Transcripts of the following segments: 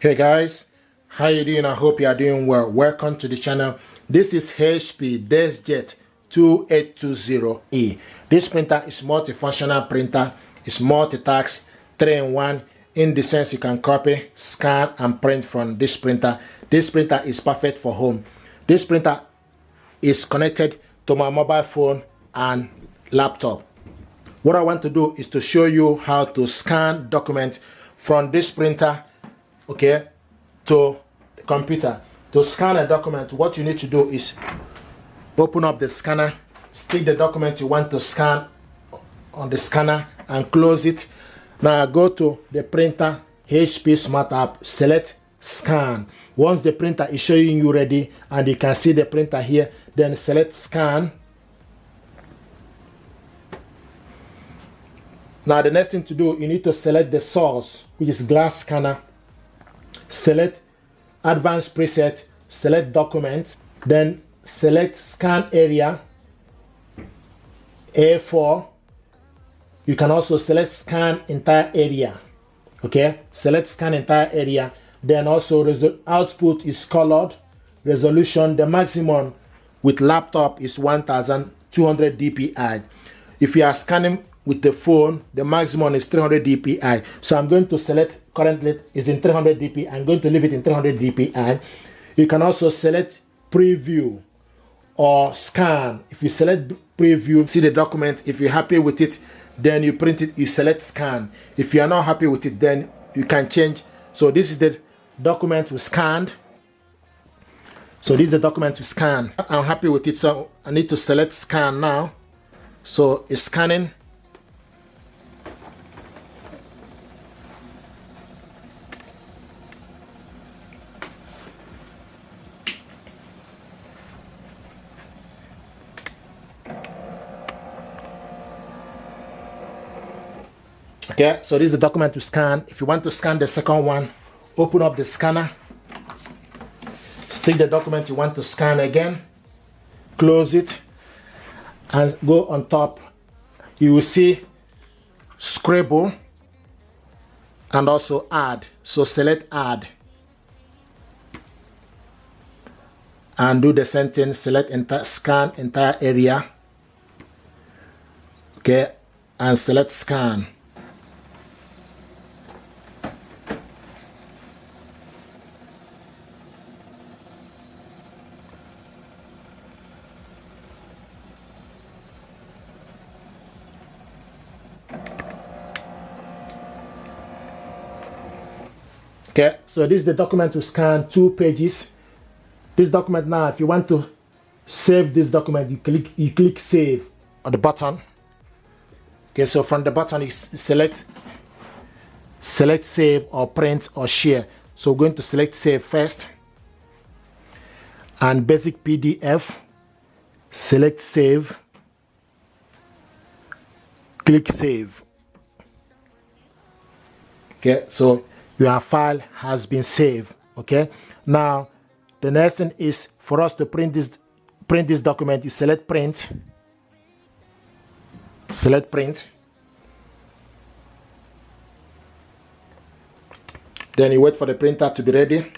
Hey guys, how you doing? I hope you are doing well. Welcome to the channel. This is HP DeskJet 2820E. This printer is multifunctional printer. It's multitask, 3-in-1, in the sense you can copy, scan, and print from this printer. This printer is perfect for home. This printer is connected to my mobile phone and laptop. What I want to do is to show you how to scan documents from this printer, okay, to the computer. To scan a document, what you need to do is open up the scanner, stick the document you want to scan on the scanner, and close it. Now go to the printer, HP Smart App, select scan. Once the printer is showing you ready and you can see the printer here, then select scan. Now the next thing to do, you need to select the source, which is glass scanner. Select advanced preset, select documents, then select scan area A4. You can also select scan entire area. Okay, select scan entire area. Then also output is colored. Resolution, the maximum with laptop is 1200 dpi. If you are scanning with the phone, the maximum is 300 dpi. So I'm going to select, currently is in 300 dpi. I'm going to leave it in 300 dpi. You can also select preview or scan. If you select preview, see the document. If you're happy with it, then you print it, you select scan. If you are not happy with it, then you can change. So this is the document we scanned. So this is the document we scanned. I'm happy with it, so I need to select scan now. So it's scanning. Okay, so this is the document to scan. If you want to scan the second one, open up the scanner, stick the document you want to scan again, close it, and go on top. You will see scribble and also add. So select add and do the same thing. Select scan entire area, okay, and select scan. Okay, so this is the document to scan, 2 pages. This document now, if you want to save this document, you click save on the button. Okay, so from the button you select save or print or share. So we're going to select save first. And basic PDF, select save, click save. Okay, so your file has been saved. Okay, now the next thing is for us to print this document. You select print, then you wait for the printer to be ready.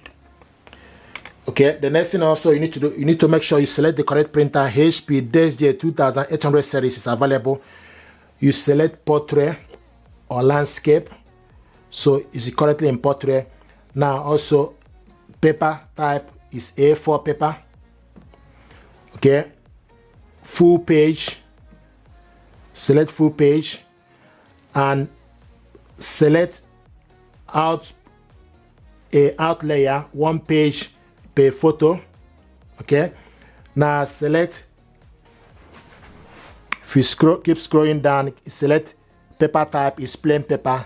Okay, the next thing also you need to do, you need to make sure you select the correct printer. HP DeskJet 2800 series is available. You select portrait or landscape. So is it currently in portrait? Now also paper type is A4 paper. Okay, full page, select full page and select out layer, 1 page per photo. Okay, now select, if you keep scrolling down, select paper type is plain paper.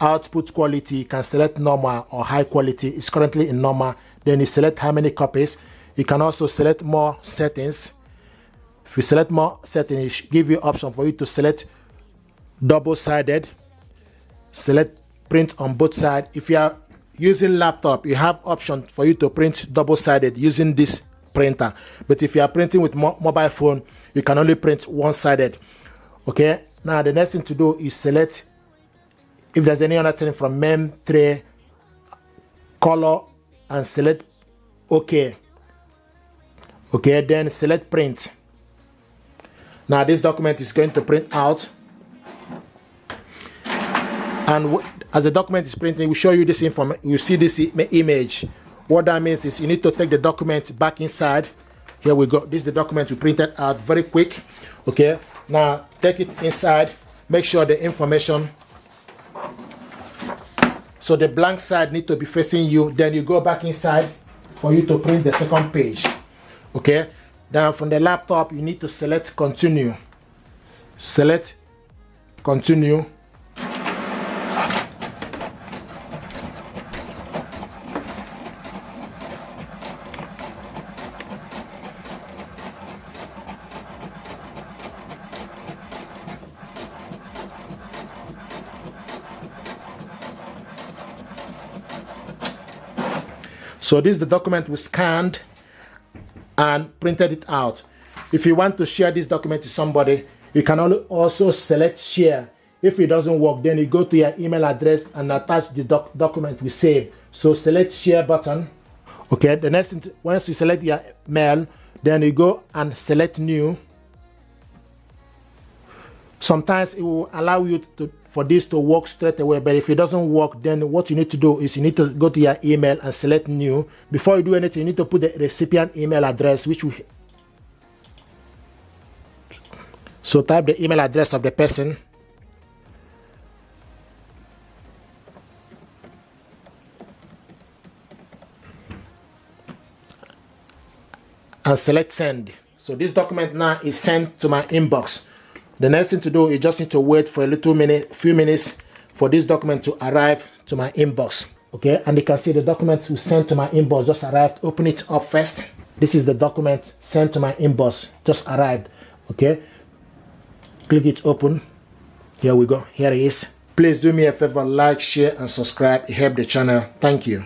Output quality, you can select normal or high quality. It's currently in normal. Then you select how many copies. You can also select more settings. If you select more settings, it give you option for you to select double-sided. Select print on both sides. If you are using laptop, you have option for you to print double-sided using this printer. But if you are printing with mobile phone, you can only print one-sided. Okay, now the next thing to do is select if there's any other thing from mem tray color and select OK. Okay, then select print. Now this document is going to print out, and as the document is printing, we show you this information. You see this image. What that means is you need to take the document back inside. Here we go. This is the document we printed out. Very quick. Okay, now take it inside. Make sure the information, so the blank side need to be facing you. Then you go back inside for you to print the second page. Okay, then from the laptop you need to select continue. Select continue. So this is the document we scanned and printed it out. If you want to share this document to somebody, you can also select share. If it doesn't work, then you go to your email address and attach the document we saved. So select share button. Okay, the next thing, once you select your mail, then you go and select new. Sometimes it will allow you for this to work straight away, but if it doesn't work, then what you need to do is you need to go to your email and select new. Before you do anything, you need to put the recipient email address, so type the email address of the person. And select send. So this document now is sent to my inbox. The next thing to do is just need to wait for few minutes for this document to arrive to my inbox. Okay, and you can see the document we sent to my inbox just arrived. Open it up first. This is the document sent to my inbox, just arrived. Okay, click it open. Here we go. Here it is. Please do me a favor, like, share, and subscribe. It helps the channel. Thank you.